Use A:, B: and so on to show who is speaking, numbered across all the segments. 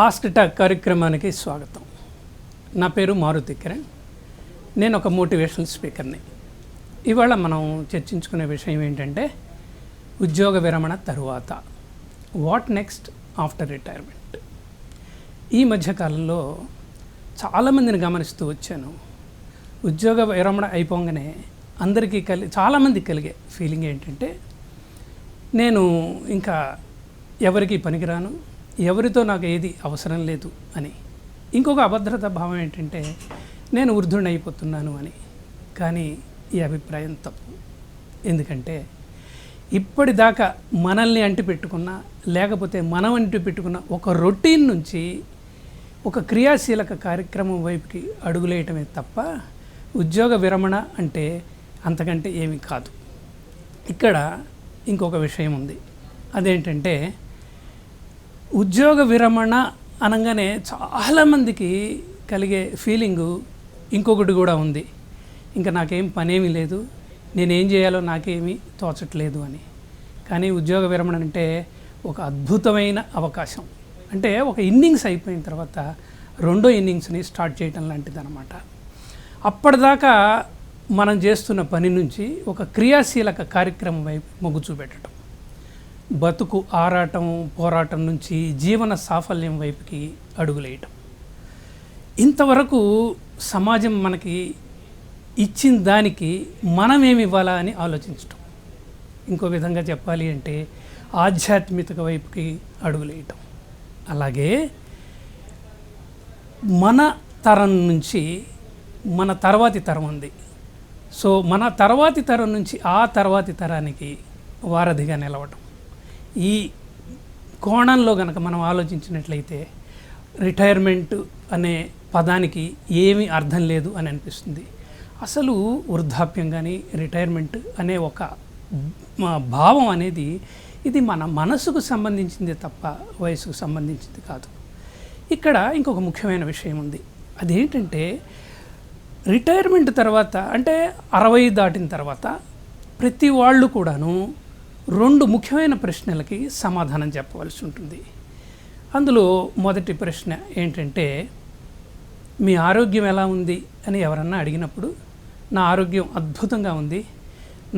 A: Ask talk కార్యక్రమానికి స్వాగతం. నా పేరు మారుతి కిరణ్. నేను ఒక మోటివేషనల్ స్పీకర్ని. ఇవాళ మనం చర్చించుకునే విషయం ఏంటంటే ఉద్యోగ విరమణ తరువాత, వాట్ నెక్స్ట్ ఆఫ్టర్ రిటైర్మెంట్. ఈ మధ్యకాలంలో చాలామందిని గమనిస్తూ వచ్చాను. ఉద్యోగ విరమణ అయిపోగానే అందరికీ చాలామందికి కలిగే ఫీలింగ్ ఏంటంటే నేను ఇంకా ఎవరికి పనికిరాను, ఎవరితో నాకు ఏది అవసరం లేదు అని. ఇంకొక అభద్రతా భావం ఏంటంటే నేను వృద్ధుడిని అయిపోతున్నాను అని. కానీ ఈ అభిప్రాయం తప్పు. ఎందుకంటే ఇప్పటిదాకా మనల్ని అంటిపెట్టుకున్న, లేకపోతే మనం అంటిపెట్టుకున్న ఒక రొటీన్ నుంచి ఒక క్రియాశీలక కార్యక్రమం వైపుకి అడుగులేయటమే తప్ప ఉద్యోగ విరమణ అంటే అంతకంటే ఏమీ కాదు. ఇక్కడ ఇంకొక విషయం ఉంది. అదేంటంటే ఉద్యోగ విరమణ అనగానే చాలామందికి కలిగే ఫీలింగు ఇంకొకటి కూడా ఉంది. ఇంకా నాకేం పనేమీ లేదు, నేనేం చేయాలో నాకేమీ తోచట్లేదు అని. కానీ ఉద్యోగ విరమణ అంటే ఒక అద్భుతమైన అవకాశం. అంటే ఒక ఇన్నింగ్స్ అయిపోయిన తర్వాత రెండో ఇన్నింగ్స్ని స్టార్ట్ చేయటం లాంటిది అనమాట. అప్పటిదాకా మనం చేస్తున్న పని నుంచి ఒక క్రియాశీలక కార్యక్రమం వైపు మొగ్గు చూపెట్టడం, బతుకు ఆరాటం పోరాటం నుంచి జీవన సాఫల్యం వైపుకి అడుగులేయటం. ఇంతవరకు సమాజం మనకి ఇచ్చిన దానికి మనమేమి ఇవ్వాలా అని ఆలోచించటం. ఇంకో విధంగా చెప్పాలి అంటే ఆధ్యాత్మికత వైపుకి అడుగులేయటం. అలాగే మన తరం నుంచి మన తర్వాతి తరం ఉంది. సో మన తర్వాతి తరం నుంచి ఆ తర్వాతి తరానికి వారధిగా నిలవటం. ఈ కోణంలో కనుక మనం ఆలోచించినట్లయితే రిటైర్మెంట్ అనే పదానికి ఏమీ అర్థం లేదు అని అనిపిస్తుంది. అసలు వృద్ధాప్యం కానీ రిటైర్మెంట్ అనే ఒక భావం అనేది ఇది మన మనసుకు సంబంధించింది తప్ప వయసుకు సంబంధించింది కాదు. ఇక్కడ ఇంకొక ముఖ్యమైన విషయం ఉంది. అదేంటంటే రిటైర్మెంట్ తర్వాత అంటే 60 దాటిన తర్వాత ప్రతి వాళ్ళు కూడాను 2 ముఖ్యమైన ప్రశ్నలకి సమాధానం చెప్పవలసి ఉంటుంది. అందులో మొదటి ప్రశ్న ఏంటంటే మీ ఆరోగ్యం ఎలా ఉంది అని ఎవరన్నా అడిగినప్పుడు నా ఆరోగ్యం అద్భుతంగా ఉంది,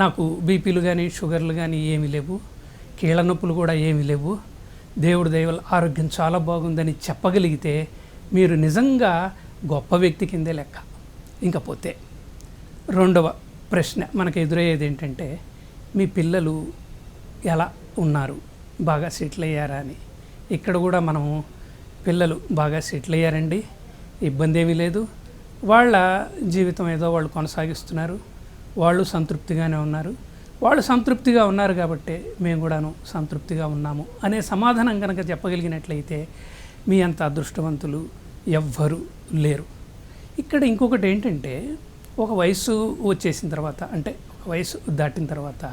A: నాకు బీపీలు కానీ షుగర్లు కానీ ఏమీ లేవు, కీళ్ళ నొప్పులు కూడా ఏమీ లేవు, దేవుడి దయ వల్ల ఆరోగ్యం చాలా బాగుందని చెప్పగలిగితే మీరు నిజంగా గొప్ప వ్యక్తి కిందే లెక్క. ఇంకపోతే రెండవ ప్రశ్న మనకు ఎదురయ్యేది ఏంటంటే మీ పిల్లలు ఎలా ఉన్నారు, బాగా సెటిల్ అయ్యారా అని. ఇక్కడ కూడా మనము పిల్లలు బాగా సెటిల్ అయ్యారండి, ఇబ్బంది ఏమీ లేదు, వాళ్ళ జీవితం ఏదో వాళ్ళు కొనసాగిస్తున్నారు, వాళ్ళు సంతృప్తిగానే ఉన్నారు, వాళ్ళు సంతృప్తిగా ఉన్నారు కాబట్టి మేము కూడాను సంతృప్తిగా ఉన్నాము అనే సమాధానం కనుక చెప్పగలిగినట్లయితే మీ అంత అదృష్టవంతులు ఎవ్వరూ లేరు. ఇక్కడ ఇంకొకటి ఏంటంటే ఒక వయసు వచ్చేసిన తర్వాత, అంటే ఒక వయసు దాటిన తర్వాత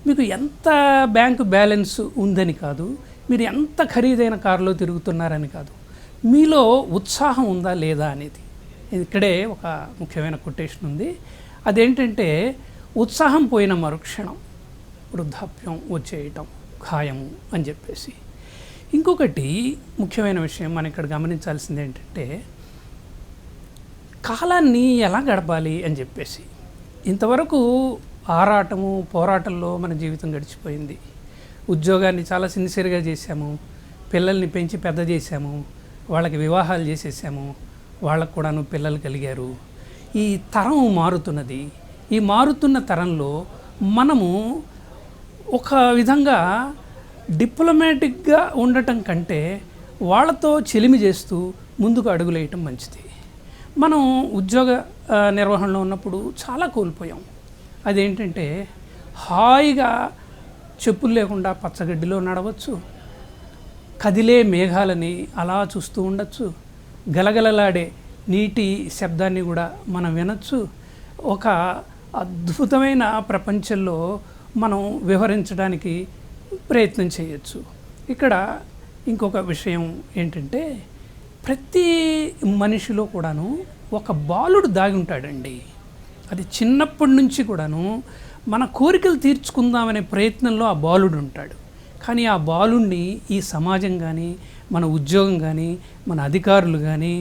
A: మీకు ఎంత బ్యాంకు బ్యాలెన్స్ ఉందని కాదు, మీరు ఎంత ఖరీదైన కారులో తిరుగుతున్నారని కాదు, మీలో ఉత్సాహం ఉందా లేదా అనేది. ఇక్కడే ఒక ముఖ్యమైన కొటేషన్ ఉంది. అదేంటంటే ఉత్సాహం పోయిన మరుక్షణం వృద్ధాప్యం వచ్చేయటం ఖాయము అని చెప్పేసి. ఇంకొకటి ముఖ్యమైన విషయం మనం ఇక్కడ గమనించాల్సింది ఏంటంటే కాలాన్ని ఎలా గడపాలి అని చెప్పేసి. ఇంతవరకు ఆరాటము పోరాటంలో మన జీవితం గడిచిపోయింది. ఉద్యోగాన్ని చాలా సిన్సియర్గా చేశాము, పిల్లల్ని పెంచి పెద్ద చేశాము, వాళ్ళకి వివాహాలు చేసేసాము, వాళ్ళకు కూడాను పిల్లలు కలిగారు. ఈ తరం మారుతున్నది. ఈ మారుతున్న తరంలో మనము ఒక విధంగా డిప్లొమాటిక్గా ఉండటం కంటే వాళ్ళతో చెలిమి చేస్తూ ముందుకు అడుగులేయటం మంచిది. మనం ఉద్యోగ నిర్వహణలో ఉన్నప్పుడు చాలా కోల్పోయాం. అదేంటంటే హాయిగా చెప్పులు లేకుండా పచ్చగడ్డిలో నడవచ్చు, కదిలే మేఘాలని అలా చూస్తూ ఉండొచ్చు, గలగలలాడే నీటి శబ్దాన్ని కూడా మనం వినొచ్చు. ఒక అద్భుతమైన ప్రపంచంలో మనం వివరించడానికి ప్రయత్నం చేయొచ్చు. ఇక్కడ ఇంకొక విషయం ఏంటంటే ప్రతి మనిషిలో కూడాను ఒక బాలుడు దాగి ఉంటాడండి. అది చిన్నప్పటి నుంచి కూడాను మన కోరికలు తీర్చుకుందామనే ప్రయత్నంలో ఆ బాలుడు ఉంటాడు. కానీ ఆ బాలుడిని ఈ సమాజం కానీ మన ఉద్యోగం కానీ, మన అధికారులు కానీ,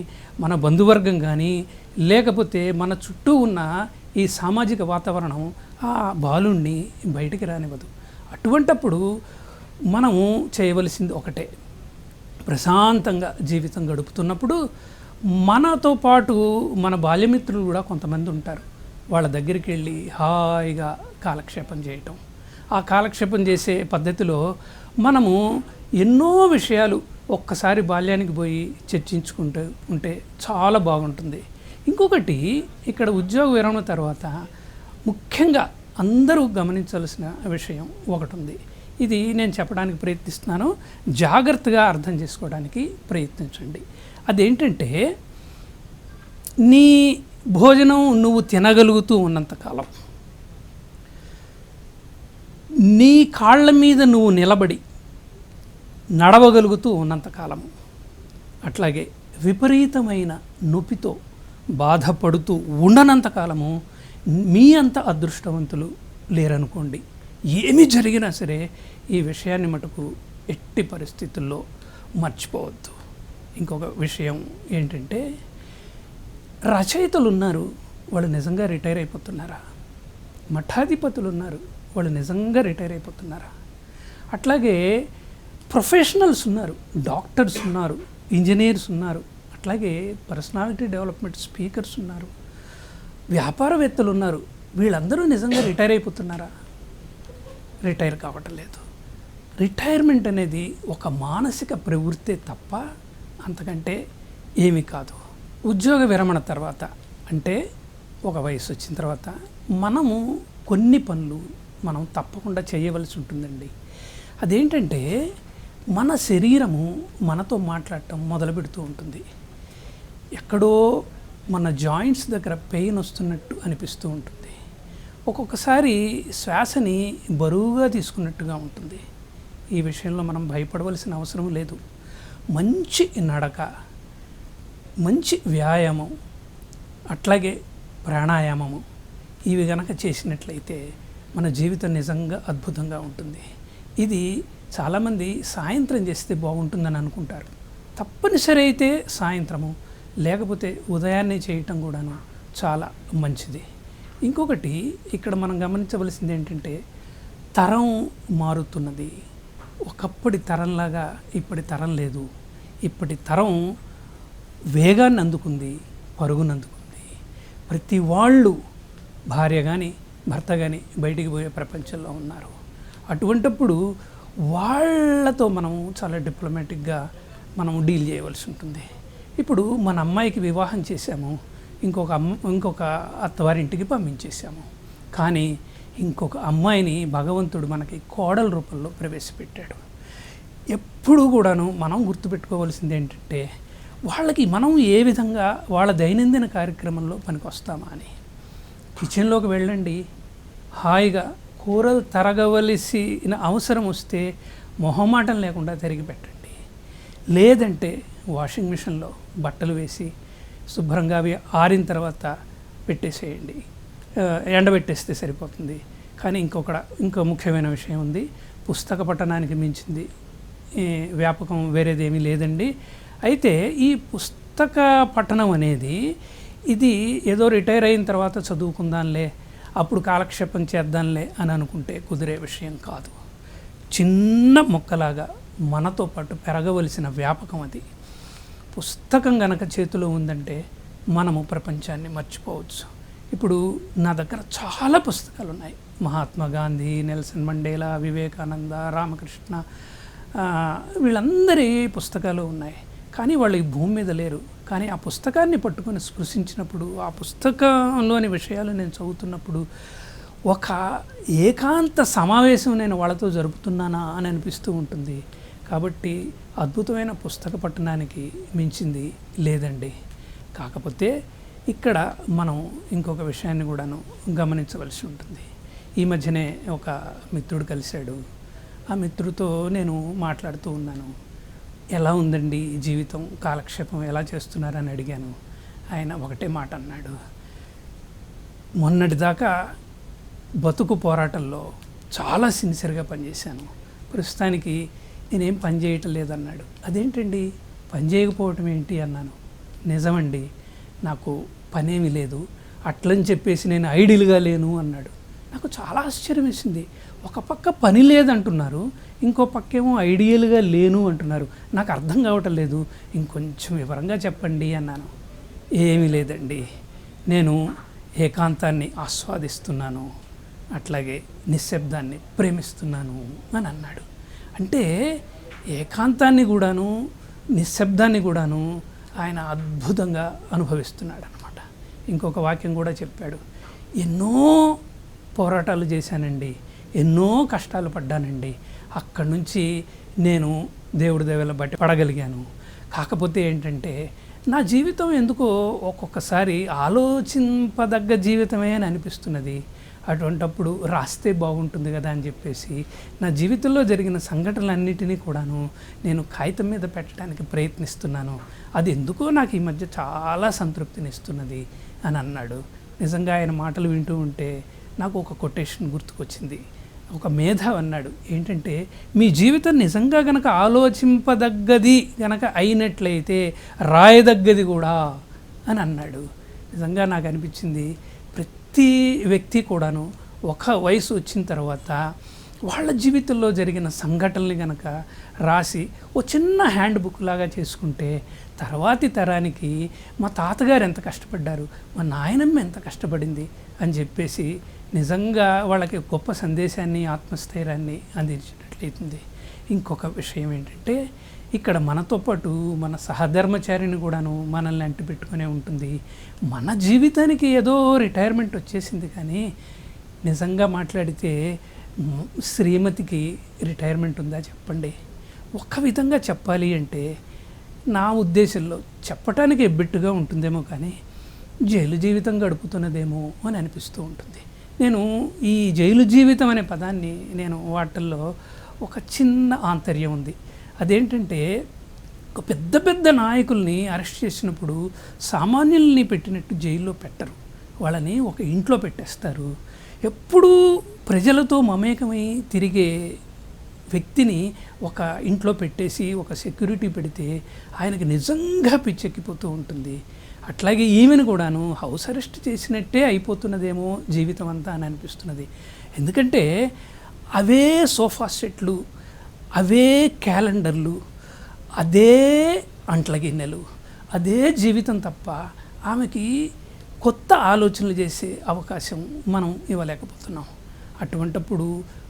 A: మన బంధువర్గం కానీ, లేకపోతే మన చుట్టూ ఉన్న ఈ సామాజిక వాతావరణం ఆ బాలుణ్ణి బయటికి రానివ్వదు. అటువంటప్పుడు మనము చేయవలసింది ఒకటే, ప్రశాంతంగా జీవితం గడుపుతున్నప్పుడు మనతో పాటు మన బాల్యమిత్రులు కూడా కొంతమంది ఉంటారు. వాళ్ళ దగ్గరికి వెళ్ళి హాయిగా కాలక్షేపం చేయటం. ఆ కాలక్షేపం చేసే పద్ధతిలో మనము ఎన్నో విషయాలు ఒక్కసారి బాల్యానికి పోయి చర్చించుకుంటూ ఉంటే చాలా బాగుంటుంది. ఇంకొకటి, ఇక్కడ ఉద్యోగ విరమణ తర్వాత ముఖ్యంగా అందరూ గమనించాల్సిన విషయం ఒకటి ఉంది. ఇది నేను చెప్పడానికి ప్రయత్నిస్తున్నాను, జాగ్రత్తగా అర్థం చేసుకోవడానికి ప్రయత్నించండి. అదేంటంటే, నీ భోజనం నువ్వు తినగలుగుతూ ఉన్నంతకాలం, నీ కాళ్ళ మీద నువ్వు నిలబడి నడవగలుగుతూ ఉన్నంతకాలము, అట్లాగే విపరీతమైన నొప్పితో బాధపడుతూ ఉండనంతకాలము మీ అంత అదృష్టవంతులు లేరనుకోండి. ఏమి జరిగినా సరే ఈ విషయాన్ని మటుకు ఎట్టి పరిస్థితుల్లో మర్చిపోవద్దు. ఇంకొక విషయం ఏంటంటే, రచయితలు ఉన్నారు, వాళ్ళు నిజంగా రిటైర్ అయిపోతున్నారా? మఠాధిపతులు ఉన్నారు, వాళ్ళు నిజంగా రిటైర్ అయిపోతున్నారా? అట్లాగే ప్రొఫెషనల్స్ ఉన్నారు, డాక్టర్స్ ఉన్నారు, ఇంజనీర్స్ ఉన్నారు, అట్లాగే పర్సనాలిటీ డెవలప్మెంట్ స్పీకర్స్ ఉన్నారు, వ్యాపారవేత్తలు ఉన్నారు. వీళ్ళందరూ నిజంగా రిటైర్ అయిపోతున్నారా? రిటైర్ కావటం లేదు. రిటైర్మెంట్ అనేది ఒక మానసిక ప్రవృత్తే తప్ప అంతకంటే ఏమీ కాదు. ఉద్యోగ విరమణ తర్వాత, అంటే ఒక వయసు వచ్చిన తర్వాత మనము కొన్ని పనులు మనం తప్పకుండా చేయవలసి ఉంటుందండి. అదేంటంటే, మన శరీరము మనతో మాట్లాడటం మొదలు పెడుతూ ఉంటుంది. ఎక్కడో మన జాయింట్స్ దగ్గర పెయిన్ వస్తున్నట్టు అనిపిస్తూ ఉంటుంది. ఒక్కొక్కసారి శ్వాసని బరువుగా తీసుకున్నట్టుగా ఉంటుంది. ఈ విషయంలో మనం భయపడవలసిన అవసరం లేదు. మంచి నడక, మంచి వ్యాయామం, అట్లాగే ప్రాణాయామము, ఇవి గనక చేసినట్లయితే మన జీవితం నిజంగా అద్భుతంగా ఉంటుంది. ఇది చాలామంది సాయంత్రం చేస్తే బాగుంటుందని అనుకుంటారు. తప్పనిసరి అయితే సాయంత్రము, లేకపోతే ఉదయాన్నే చేయటం కూడాను చాలా మంచిది. ఇంకొకటి ఇక్కడ మనం గమనించవలసింది ఏంటంటే, తరం మారుతున్నది. ఒకప్పటి తరంలాగా ఇప్పటి తరం లేదు. ఇప్పటి తరం వేగాన్ని అందుకుంది, పరుగును అందుకుంది. ప్రతి వాళ్ళు, భార్య కానీ భర్త కానీ బయటికి పోయే ప్రపంచంలో ఉన్నారు. అటువంటప్పుడు వాళ్ళతో మనము చాలా డిప్లొమాటిక్గా మనం డీల్ చేయవలసి ఉంటుంది. ఇప్పుడు మన అమ్మాయికి వివాహం చేశాము, ఇంకొక అత్తవారింటికి పంపించేసాము. కానీ ఇంకొక అమ్మాయిని భగవంతుడు మనకి కోడల రూపంలో ప్రవేశపెట్టాడు. ఎప్పుడు కూడాను మనం గుర్తుపెట్టుకోవాల్సింది ఏంటంటే, వాళ్ళకి మనం ఏ విధంగా వాళ్ళ దైనందిన కార్యక్రమంలో పనికొస్తామా అని. కిచెన్లోకి వెళ్ళండి, హాయిగా కూరలు తరగవలసిన అవసరం వస్తే మొహమాటం లేకుండా తరిగి పెట్టండి. లేదంటే వాషింగ్ మిషన్లో బట్టలు వేసి శుభ్రంగా అవి ఆరిన తర్వాత పెట్టేసేయండి, ఎండబెట్టేస్తే సరిపోతుంది. కానీ ఇంకో ముఖ్యమైన విషయం ఉంది. పుస్తక పఠనానికి మించింది వ్యాపకం వేరేదేమీ లేదండి. అయితే ఈ పుస్తక పఠనం అనేది, ఇది ఏదో రిటైర్ అయిన తర్వాత చదువుకుందాంలే, అప్పుడు కాలక్షేపం చేద్దాంలే అని అనుకుంటే కుదిరే విషయం కాదు. చిన్న మొక్కలాగా మనతో పాటు పెరగవలసిన వ్యాపకం అది. పుస్తకం గనక చేతిలో ఉందంటే మనము ప్రపంచాన్ని మర్చిపోవచ్చు. ఇప్పుడు నా దగ్గర చాలా పుస్తకాలు ఉన్నాయి. మహాత్మా గాంధీ, నెల్సన్ మండేలా, వివేకానంద, రామకృష్ణ, వీళ్ళందరి పుస్తకాలు ఉన్నాయి. కానీ వాళ్ళు ఈ భూమి మీద లేరు. కానీ ఆ పుస్తకాన్ని పట్టుకొని స్పృశించినప్పుడు, ఆ పుస్తకంలోని విషయాలు నేను చదువుతున్నప్పుడు ఒక ఏకాంత సమావేశం నేను వాళ్ళతో జరుపుతున్నానా అని అనిపిస్తూ ఉంటుంది. కాబట్టి అద్భుతమైన పుస్తక పఠనానికి మించింది లేదండి. కాకపోతే ఇక్కడ మనం ఇంకొక విషయాన్ని కూడాను గమనించవలసి ఉంటుంది. ఈ మధ్యనే ఒక మిత్రుడు కలిశాడు. ఆ మిత్రుడితో నేను మాట్లాడుతూ ఉన్నాను. ఎలా ఉందండి జీవితం, కాలక్షేపం ఎలా చేస్తున్నారని అడిగాను. ఆయన ఒకటే మాట అన్నాడు, మొన్నటిదాకా బతుకు పోరాటంలో చాలా సిన్సియర్గా పనిచేశాను, ప్రస్తుతానికి నేనేం పని చేయటం లేదన్నాడు. అదేంటండి పని చేయకపోవటం ఏంటి అన్నాను. నిజమండి, నాకు పనేమి లేదు, అట్లని చెప్పేసి నేను ఐడియల్గా లేను అన్నాడు. నాకు చాలా ఆశ్చర్యం వేసింది. ఒక పక్క పని లేదంటున్నారు, ఇంకో పక్కేమో ఐడియల్గా లేను అంటున్నారు. నాకు అర్థం కావటం లేదు, ఇంకొంచెం వివరంగా చెప్పండి అన్నాను. ఏమీ లేదండి, నేను ఏకాంతాన్ని ఆస్వాదిస్తున్నాను, అట్లాగే నిశ్శబ్దాన్ని ప్రేమిస్తున్నాను అని అన్నాడు. అంటే ఏకాంతాన్ని కూడాను నిశ్శబ్దాన్ని కూడాను ఆయన అద్భుతంగా అనుభవిస్తున్నాడు అన్నమాట. ఇంకొక వాక్యం కూడా చెప్పాడు, ఎన్నో పోరాటాలు చేశానండి, ఎన్నో కష్టాలు పడ్డానండి, అక్కడి నుంచి నేను దేవుడి దయవల్ల బట్టి పడగలిగాను. కాకపోతే ఏంటంటే నా జీవితం ఎందుకో ఒక్కొక్కసారి ఆలోచింపదగ్గ జీవితమే అని అనిపిస్తున్నది. అటువంటప్పుడు రాస్తే బాగుంటుంది కదా అని చెప్పేసి నా జీవితంలో జరిగిన సంఘటనలన్నిటినీ కూడాను నేను కాగితం మీద పెట్టడానికి ప్రయత్నిస్తున్నాను. అది ఎందుకో నాకు ఈ మధ్య చాలా సంతృప్తినిస్తున్నది అని అన్నాడు. నిజంగా ఆయన మాటలు వింటూ ఉంటే నాకు ఒక కొటేషన్ గుర్తుకొచ్చింది. ఒక మేధావి అన్నాడు ఏంటంటే, మీ జీవితం నిజంగా గనక ఆలోచింపదగ్గది గనక అయినట్లయితే రాయదగ్గది కూడా అని అన్నాడు. నిజంగా నాకు అనిపించింది, ప్రతి వ్యక్తి కూడాను ఒక వయసు వచ్చిన తర్వాత వాళ్ళ జీవితంలో జరిగిన సంఘటనలు కనుక రాసి ఓ చిన్న హ్యాండ్ బుక్ లాగా చేసుకుంటే తర్వాతి తరానికి మా తాతగారు ఎంత కష్టపడ్డారు, మా నాయనమ్మ ఎంత కష్టపడింది అని చెప్పేసి నిజంగా వాళ్ళకి గొప్ప సందేశాన్ని ఆత్మస్థైర్యాన్ని అందించినట్లయితుంది. ఇంకొక విషయం ఏంటంటే, ఇక్కడ మనతో పాటు మన సహధర్మచారిని కూడాను మనల్ని అంటిపెట్టుకునే ఉంటుంది. మన జీవితానికి ఏదో రిటైర్మెంట్ వచ్చేసింది, కానీ నిజంగా మాట్లాడితే శ్రీమతికి రిటైర్మెంట్ ఉందా చెప్పండి? ఒక్క విధంగా చెప్పాలి అంటే నా ఉద్దేశంలో చెప్పటానికి ఎబ్బెట్టుగా ఉంటుందేమో, కానీ జైలు జీవితం గడుపుతున్నదేమో అని అనిపిస్తూ ఉంటుంది. నేను ఈ జైలు జీవితం అనే పదాన్ని నేను వాటిల్లో ఒక చిన్న ఆంతర్యం ఉంది. అదేంటంటే, ఒక పెద్ద పెద్ద నాయకుల్ని అరెస్ట్ చేసినప్పుడు సామాన్యుల్ని పెట్టినట్టు జైల్లో పెట్టరు, వాళ్ళని ఒక ఇంట్లో పెట్టేస్తారు. ఎప్పుడూ ప్రజలతో మమేకమై తిరిగే వ్యక్తిని ఒక ఇంట్లో పెట్టేసి ఒక సెక్యూరిటీ పెడితే ఆయనకి నిజంగా పిచ్చెక్కిపోతూ ఉంటుంది. అట్లాగే ఈమెను కూడాను హౌస్ అరెస్ట్ చేసినట్టే అయిపోతున్నదేమో జీవితం అంతా అని అనిపిస్తున్నది. ఎందుకంటే అవే సోఫా సెట్లు, అవే క్యాలెండర్లు, అదే అంట్ల గిన్నెలు, అదే జీవితం తప్ప ఆమెకి కొత్త ఆలోచనలు చేసే అవకాశం మనం ఇవ్వలేకపోతున్నాం. అటువంటప్పుడు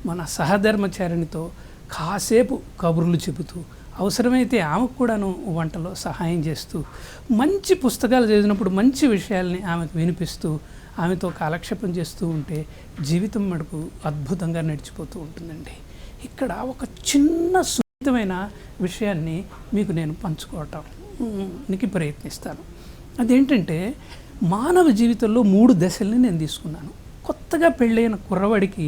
A: మన సహధర్మచారినితో కాసేపు కబుర్లు చెబుతూ, అవసరమైతే ఆమెకు కూడాను వంటలో సహాయం చేస్తూ, మంచి పుస్తకాలు చదివినప్పుడు మంచి విషయాల్ని ఆమెకు వినిపిస్తూ, ఆమెతో కాలక్షేపం చేస్తూ ఉంటే జీవితం మటుకు అద్భుతంగా నడిచిపోతూ ఉంటుందండి. ఇక్కడ ఒక చిన్న సున్నితమైన విషయాన్ని మీకు నేను పంచుకోవటానికి ప్రయత్నిస్తాను. అదేంటంటే, మానవ జీవితంలో 3 దశల్ని నేను తీసుకున్నాను. కొత్తగా పెళ్ళైన కుర్రవాడికి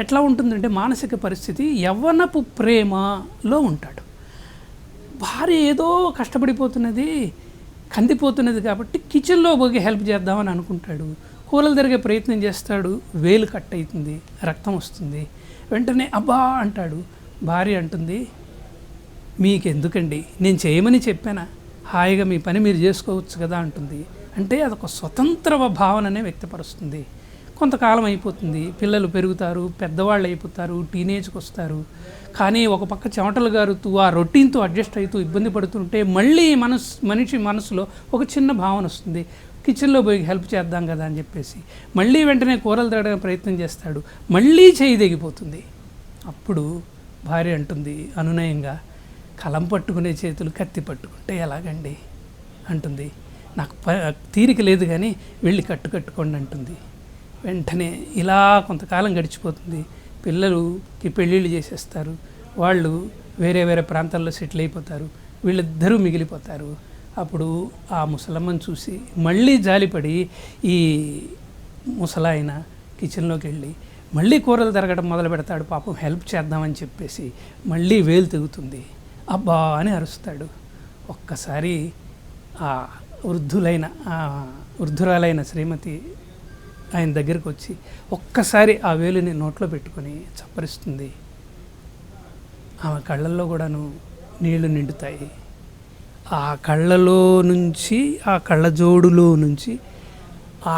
A: ఎట్లా ఉంటుందంటే మానసిక పరిస్థితి యవ్వనపు ప్రేమలో ఉంటాడు. భార్య ఏదో కష్టపడిపోతున్నది, కందిపోతున్నది కాబట్టి కిచెన్లో పోయి హెల్ప్ చేద్దామని అనుకుంటాడు. కూరలు తిరిగే ప్రయత్నం చేస్తాడు, వేలు కట్ అవుతుంది, రక్తం వస్తుంది. వెంటనే అబ్బా అంటాడు. భార్య అంటుంది, మీకెందుకండి, నేను చేయమని చెప్పానా, హాయిగా మీ పని మీరు చేసుకోవచ్చు కదా అంటుంది. అంటే అదొక స్వతంత్ర భావననే వ్యక్తపరుస్తుంది. కొంతకాలం అయిపోతుంది, పిల్లలు పెరుగుతారు, పెద్దవాళ్ళు అయిపోతారు, టీనేజ్కి వస్తారు. కానీ ఒక పక్క చెమటలు గారుతూ ఆ రొటీన్తో అడ్జస్ట్ అవుతూ ఇబ్బంది పడుతుంటే మళ్ళీ మనిషి మనసులో ఒక చిన్న భావన వస్తుంది, కిచెన్లో పోయి హెల్ప్ చేద్దాం కదా అని చెప్పేసి మళ్ళీ వెంటనే కూరలు తేడానికి ప్రయత్నం చేస్తాడు, మళ్ళీ చేయి తెగిపోతుంది. అప్పుడు భార్య అంటుంది అనునయంగా, కలం పట్టుకునే చేతులు కత్తి పట్టుకుంటే ఎలాగండి అంటుంది. నాకు తీరిక లేదు కానీ వెళ్ళి కట్టుకోండి అంటుంది. వెంటనే ఇలా కొంతకాలం గడిచిపోతుంది. పిల్లలకి పెళ్ళిళ్ళు చేసేస్తారు, వాళ్ళు వేరే వేరే ప్రాంతాల్లో సెటిల్ అయిపోతారు, వీళ్ళిద్దరూ మిగిలిపోతారు. అప్పుడు ఆ ముసలమ్మని చూసి మళ్ళీ జాలిపడి ఈ ముసలాయన కిచెన్లోకి వెళ్ళి మళ్ళీ కూరలు తరగడం మొదలు పెడతాడు. పాపం హెల్ప్ చేద్దామని చెప్పేసి మళ్ళీ వేలు తెగుతుంది, అబ్బా అని అరుస్తాడు. ఒక్కసారి ఆ వృద్ధురాలైన శ్రీమతి ఆయన దగ్గరికి వచ్చి ఒక్కసారి ఆ వేలుని నోట్లో పెట్టుకొని చప్పరిస్తుంది. ఆమె కళ్ళల్లో కూడాను నీళ్లు నిండుతాయి. ఆ కళ్ళలో నుంచి, ఆ కళ్ళజోడులో నుంచి,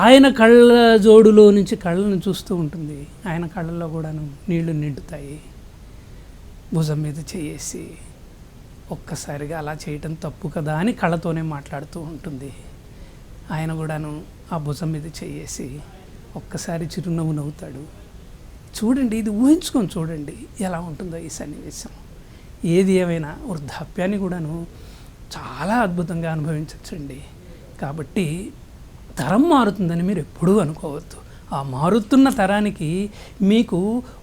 A: ఆయన కళ్ళజోడులో నుంచి కళ్ళను చూస్తూ ఉంటుంది. ఆయన కళ్ళల్లో కూడాను నీళ్లు నిండుతాయి. భుజం మీద చేసి ఒక్కసారిగా అలా చేయటం తప్పు కదా అని కళ్ళతోనే మాట్లాడుతూ ఉంటుంది. ఆయన కూడాను ఆ భుజం మీద చేసి ఒక్కసారి చిరునవ్వు నవ్వుతాడు. చూడండి, ఇది ఊహించుకొని చూడండి ఎలా ఉంటుందో ఈ సన్నివేశం. ఏది ఏమైనా వృద్ధాప్యాన్ని కూడాను చాలా అద్భుతంగా అనుభవించవచ్చండి. కాబట్టి తరం మారుతుందని మీరు ఎప్పుడూ అనుకోవద్దు. ఆ మారుతున్న తరానికి మీకు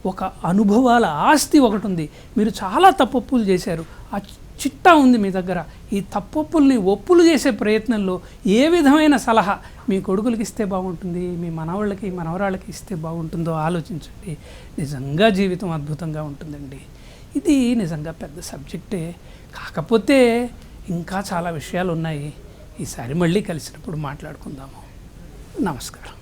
A: ఒక అనుభవాల ఆస్తి ఒకటి ఉంది. మీరు చాలా తప్పొప్పులు చేశారు, ఆ చిట్టా ఉంది మీ దగ్గర. ఈ తప్పొప్పుల్ని ఒప్పులు చేసే ప్రయత్నంలో ఏ విధమైన సలహా మీ కొడుకులకి ఇస్తే బాగుంటుంది, మీ మనవాళ్ళకి మనవరాళ్ళకి ఇస్తే బాగుంటుందో ఆలోచించండి. నిజంగా జీవితం అద్భుతంగా ఉంటుందండి. ఇది నిజంగా పెద్ద సబ్జెక్టే. కాకపోతే ఇంకా చాలా విషయాలు ఉన్నాయి. ఈసారి మళ్ళీ కలిసినప్పుడు మాట్లాడుకుందాము. నమస్కారం.